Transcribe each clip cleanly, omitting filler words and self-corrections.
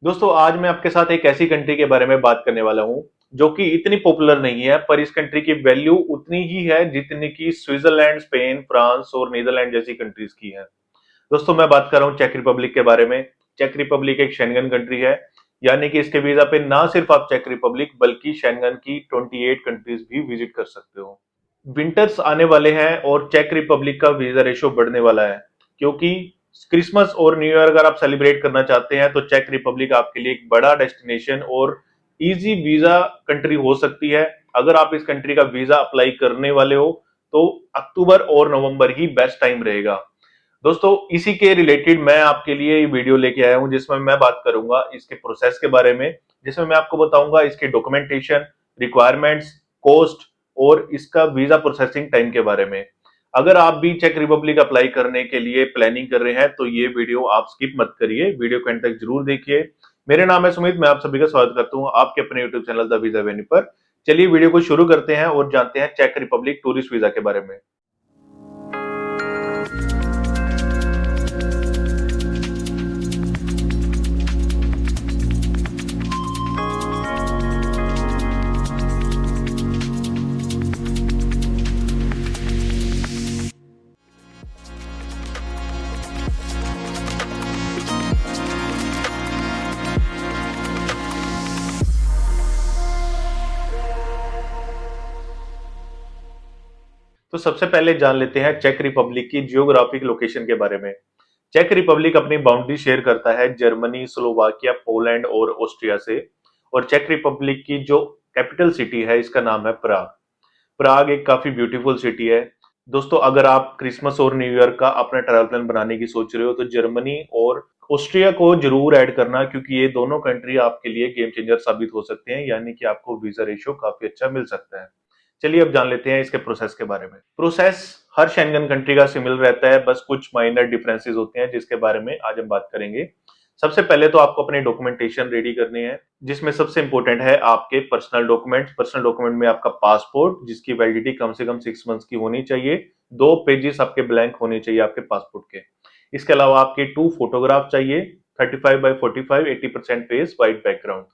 दोस्तों आज मैं आपके साथ एक ऐसी कंट्री के बारे में बात करने वाला हूं जो कि इतनी पॉपुलर नहीं है, पर इस कंट्री की वैल्यू उतनी ही है जितनी की स्विट्जरलैंड, स्पेन, फ्रांस और नीदरलैंड जैसी कंट्रीज की है। दोस्तों मैं बात कर रहा हूं चेक रिपब्लिक के बारे में। चेक रिपब्लिक एक शेंगन कंट्री है, यानी कि इसके वीजा पे ना सिर्फ आप चेक रिपब्लिक बल्कि शेंगन की 28 कंट्रीज भी विजिट कर सकते हो। विंटर्स आने वाले हैं और चेक रिपब्लिक का वीजा रेशियो बढ़ने वाला है, क्योंकि क्रिसमस और न्यू ईयर अगर आप सेलिब्रेट करना चाहते हैं तो चेक रिपब्लिक आपके लिए एक बड़ा डेस्टिनेशन और इजी वीजा कंट्री हो सकती है। अगर आप इस कंट्री का वीजा अप्लाई करने वाले हो तो अक्टूबर और नवंबर ही बेस्ट टाइम रहेगा। दोस्तों इसी के रिलेटेड मैं आपके लिए ये वीडियो लेके आया हूं जिसमें मैं बात करूंगा इसके प्रोसेस के बारे में, जिसमें मैं आपको बताऊंगा इसके डॉक्यूमेंटेशन, रिक्वायरमेंट्स, कॉस्ट और इसका वीजा प्रोसेसिंग टाइम के बारे में। अगर आप भी चेक रिपब्लिक अप्लाई करने के लिए प्लानिंग कर रहे हैं तो ये वीडियो आप स्किप मत करिए, वीडियो को एंड तक जरूर देखिए। मेरे नाम है सुमित, मैं आप सभी का स्वागत करता हूं आपके अपने YouTube channel the visa venue पर। चलिए वीडियो को शुरू करते हैं और जानते हैं चेक रिपब्लिक टूरिस्ट वीजा के बारे में। तो सबसे पहले जान लेते हैं चेक रिपब्लिक की जियोग्राफिक लोकेशन के बारे में। चेक रिपब्लिक अपनी बाउंड्री शेयर करता है जर्मनी, स्लोवाकिया, पोलैंड और ऑस्ट्रिया से। और चेक रिपब्लिक की जो कैपिटल सिटी है इसका नाम है प्राग। प्राग एक काफी ब्यूटीफुल सिटी है। दोस्तों अगर आप क्रिसमस और न्यू ईयर का अपना ट्रैवल प्लान बनाने की सोच रहे हो तो जर्मनी और ऑस्ट्रिया को जरूर ऐड करना, क्योंकि ये दोनों कंट्री आपके लिए गेम चेंजर साबित हो सकते हैं, यानी कि आपको वीजा रेशियो काफी अच्छा मिल सकता है। चलिए अब जान लेते हैं इसके प्रोसेस के बारे में। प्रोसेस हर शेंगन कंट्री का सिमिलर रहता है, बस कुछ माइनर डिफरेंसेस होते हैं जिसके बारे में आज हम बात करेंगे। सबसे पहले तो आपको अपनी डॉक्यूमेंटेशन रेडी करनी है, जिसमें सबसे इंपॉर्टेंट है आपके पर्सनल डॉक्यूमेंट। पर्सनल डॉक्यूमेंट में आपका पासपोर्ट, जिसकी वैलिडिटी कम से कम 6 मंथ्स की होनी चाहिए। 2 पेजेस आपके ब्लैंक होने चाहिए आपके पासपोर्ट के। इसके अलावा आपके 2 फोटोग्राफ चाहिए, 35 बाई 45, 80% फेस, वाइट बैकग्राउंड।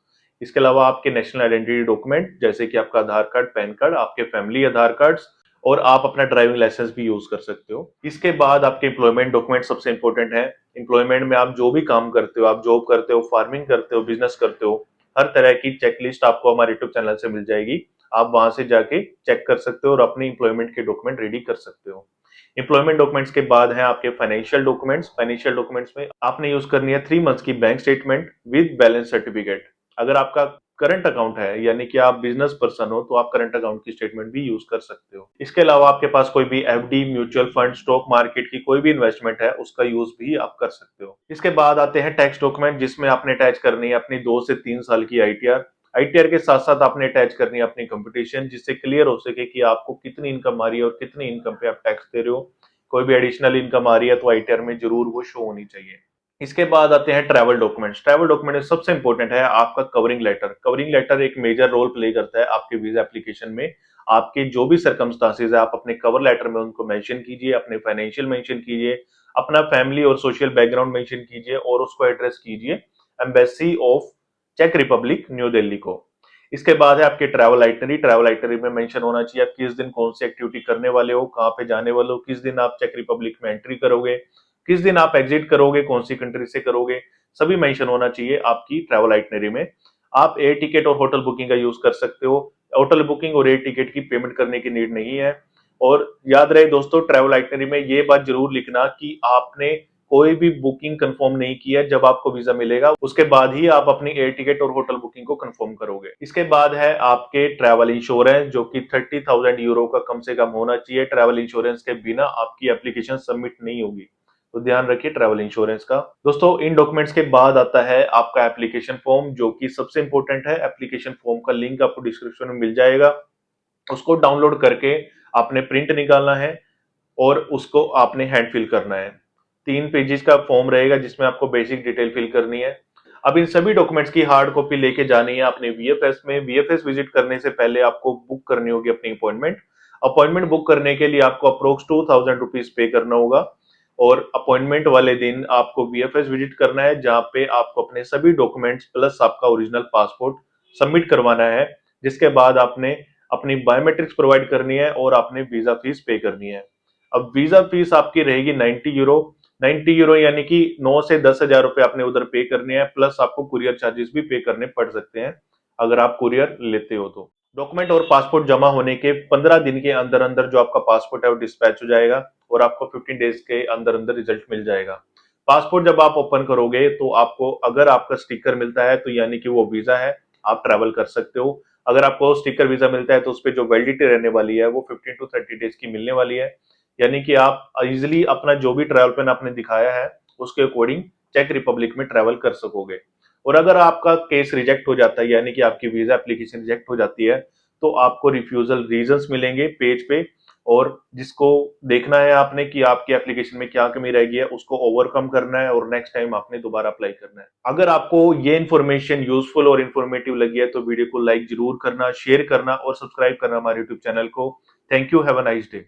इसके अलावा आपके नेशनल आइडेंटिटी डॉक्यूमेंट जैसे कि आपका आधार कार्ड, पैन कार्ड, आपके फैमिली आधार कार्ड्स, और आप अपना ड्राइविंग लाइसेंस भी यूज कर सकते हो। इसके बाद आपके एम्प्लॉयमेंट डॉक्यूमेंट सबसे इंपॉर्टेंट है। एम्प्लॉयमेंट में आप जो भी काम करते हो, आप जॉब करते हो, फार्मिंग करते हो, बिजनेस करते हो, हर तरह की चेकलिस्ट आपको हमारे यूट्यूब चैनल से मिल जाएगी। आप वहां से जाके चेक कर सकते हो और अपनी एम्प्लॉयमेंट के डॉक्यूमेंट रेडी कर सकते हो। एम्प्लॉयमेंट डॉक्यूमेंट्स के बाद है आपके फाइनेंशियल डॉक्यूमेंट्स। फाइनेंशियल डॉक्यूमेंट्स में आपने यूज करनी है 3 मंथ्स की bank statement with balance certificate. अगर आपका करंट अकाउंट है, यानी कि आप बिजनेस पर्सन हो, तो आप करंट अकाउंट की स्टेटमेंट भी यूज कर सकते हो। इसके अलावा आपके पास कोई भी FD, mutual fund, stock market की कोई भी इन्वेस्टमेंट है उसका यूज भी आप कर सकते हो। इसके बाद आते हैं टैक्स डॉक्यूमेंट, जिसमें आपने अटैच करनी है अपनी 2 से 3 साल की आईटीआर। आईटीआर के साथ साथ आपने अटैच करनी है अपनी कंपटीशन, जिससे क्लियर हो सके कि आपको कितनी इनकम आ रही है और कितनी इनकम पे आप टैक्स दे रहे हो। कोई भी एडिशनल इनकम आ रही है तो आईटीआर में जरूर वो शो होनी चाहिए। इसके बाद आते हैं ट्रैवल डॉक्यूमेंट्स। ट्रैवल डॉक्यूमेंट में सबसे इंपॉर्टेंट है आपका कवरिंग लेटर। कवरिंग लेटर एक मेजर रोल प्ले करता है आपके वीजा एप्लीकेशन में। आपके जो भी सर्कमस्टांसेस है आप अपने कवर लेटर में उनको मेंशन कीजिए, अपने फाइनेंशियल मेंशन कीजिए, अपना फैमिली और सोशल बैकग्राउंड मेंशन कीजिए और उसको एड्रेस कीजिए एम्बेसी ऑफ चेक रिपब्लिक, न्यू दिल्ली को। इसके बाद है आपके ट्रैवल आइटनरी। ट्रैवल आइटनरी में मेंशन होना चाहिए आप किस दिन कौन सी एक्टिविटी करने वाले हो, कहाँ पे जाने वाले हो, किस दिन आप चेक रिपब्लिक में एंट्री करोगे, किस दिन आप एग्जिट करोगे, कौन सी कंट्री से करोगे, सभी मेंशन होना चाहिए आपकी ट्रैवल आइटनरी में। आप एयर टिकट और होटल बुकिंग का यूज कर सकते हो। होटल बुकिंग और एयर टिकट की पेमेंट करने की नीड नहीं है। और याद रहे दोस्तों, ट्रैवल आइटनरी में ये बात जरूर लिखना कि आपने कोई भी बुकिंग कंफर्म नहीं किया। जब आपको वीजा मिलेगा उसके बाद ही आप अपनी एयर टिकट और होटल बुकिंग को कंफर्म करोगे। इसके बाद है आपके ट्रैवल इंश्योरेंस, जो कि 30,000 यूरो का कम से कम होना चाहिए। ट्रैवल इंश्योरेंस के बिना आपकी एप्लीकेशन सबमिट नहीं होगी, तो ध्यान रखिए ट्रैवल इंश्योरेंस का। दोस्तों इन डॉक्यूमेंट्स के बाद आता है आपका एप्लीकेशन फॉर्म, जो कि सबसे इंपॉर्टेंट है। एप्लीकेशन फॉर्म का लिंक आपको डिस्क्रिप्शन में मिल जाएगा। उसको डाउनलोड करके आपने प्रिंट निकालना है और उसको आपने हैंड फिल करना है। 3 पेजेस का फॉर्म रहेगा जिसमें आपको बेसिक डिटेल फिल करनी है। अब इन सभी डॉक्यूमेंट्स की हार्ड कॉपी लेके जानी है अपने वीएफएस में। वीएफएस विजिट करने से पहले आपको बुक करनी होगी अपनी अपॉइंटमेंट। अपॉइंटमेंट बुक करने के लिए आपको अप्रोक्स 2,000 रुपीज पे करना होगा। और अपॉइंटमेंट वाले दिन आपको वीएफएस विजिट करना है, जहां पे आपको अपने सभी डॉक्यूमेंट्स प्लस आपका ओरिजिनल पासपोर्ट सबमिट करवाना है। जिसके बाद आपने अपनी बायोमेट्रिक्स प्रोवाइड करनी है और आपने वीजा फीस पे करनी है। अब वीजा फीस आपकी रहेगी 90 यूरो। 90 यूरो यानी कि 9 से 10 हजार रुपए आपने उधर पे करने हैं, प्लस आपको कुरियर चार्जेस भी पे करने पड़ सकते हैं अगर आप कुरियर लेते हो तो। डॉक्यूमेंट और पासपोर्ट जमा होने के 15 दिन के अंदर अंदर जो आपका पासपोर्ट है वो डिस्पैच हो जाएगा और आपको 15 डेज के अंदर अंदर रिजल्ट मिल जाएगा। पासपोर्ट जब आप ओपन करोगे तो आपको अगर आपका स्टिकर मिलता है तो यानी कि वो वीजा है, आप ट्रैवल कर सकते हो। अगर आपको स्टिकर वीजा मिलता है तो उस पर जो वैलिडिटी रहने वाली है वो 15 to 30 डेज की मिलने वाली है। यानी कि आप इजिली अपना जो भी ट्रैवल प्लान आपने दिखाया है उसके अकॉर्डिंग चेक रिपब्लिक में ट्रैवल कर सकोगे। और अगर आपका केस रिजेक्ट हो जाता है यानी कि आपकी वीजा एप्लीकेशन रिजेक्ट हो जाती है तो आपको रिफ्यूजल रीजंस मिलेंगे पेज पे, और जिसको देखना है आपने कि आपकी एप्लीकेशन में क्या कमी रह गई है उसको ओवरकम करना है और नेक्स्ट टाइम आपने दोबारा अप्लाई करना है। अगर आपको ये इन्फॉर्मेशन यूजफुल और इन्फॉर्मेटिव लगी है तो वीडियो को लाइक जरूर करना, शेयर करना और सब्सक्राइब करना हमारे यूट्यूब चैनल को। Thank you, have a nice day.